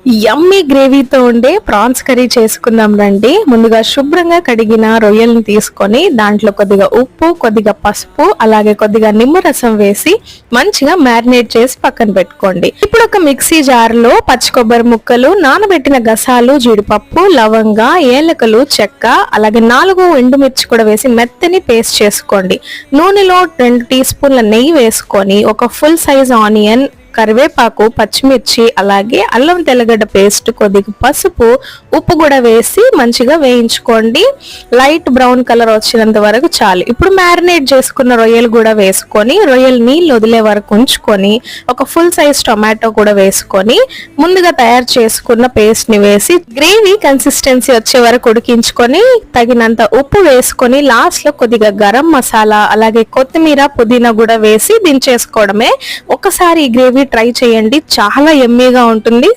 యమ్మీ గ్రేవీతో ఉండే prawns curry చేసుకుందాం రండి. ముందుగా శుభ్రంగా కడిగిన రొయ్యలను తీసుకొని దాంట్లో కొద్దిగా ఉప్పు, కొద్దిగా పసుపు, అలాగే కొద్దిగా నిమ్మరసం వేసి మంచిగా మ్యారినేట్ చేసి పక్కన పెట్టుకోండి. ఇప్పుడు ఒక మిక్సీ జార్ లో పచ్చి కొబ్బరి ముక్కలు, నానబెట్టిన గసాలు, జీడిపప్పు, లవంగా, ఏలకలు, చెక్క, అలాగే 4 ఎండుమిర్చి కూడా వేసి మెత్తని పేస్ట్ చేసుకోండి. నూనెలో 2 టీ స్పూన్ల నెయ్యి వేసుకొని ఒక ఫుల్ సైజ్ ఆనియన్, కరివేపాకు, పచ్చిమిర్చి, అలాగే అల్లం తెల్లగడ్డ పేస్ట్, కొద్దిగా పసుపు, ఉప్పు కూడా వేసి మంచిగా వేయించుకోండి. లైట్ బ్రౌన్ కలర్ వచ్చినంత వరకు చాలు. ఇప్పుడు మ్యారినేట్ చేసుకున్న రొయ్యలు కూడా వేసుకొని రొయ్యలు నీళ్ళు వదిలే వరకు ఉంచుకొని ఒక ఫుల్ సైజ్ టొమాటో కూడా వేసుకొని ముందుగా తయారు చేసుకున్న పేస్ట్ ని వేసి గ్రేవీ కన్సిస్టెన్సీ వచ్చే వరకు ఉడికించుకొని తగినంత ఉప్పు వేసుకొని లాస్ట్ లో కొద్దిగా గరం మసాలా, అలాగే కొత్తిమీర, పుదీనా కూడా వేసి దించేసుకోవడమే. ఒకసారి ఈ గ్రేవీ ట్రై చేయండి, చాలా యమ్మీగా ఉంటుంది.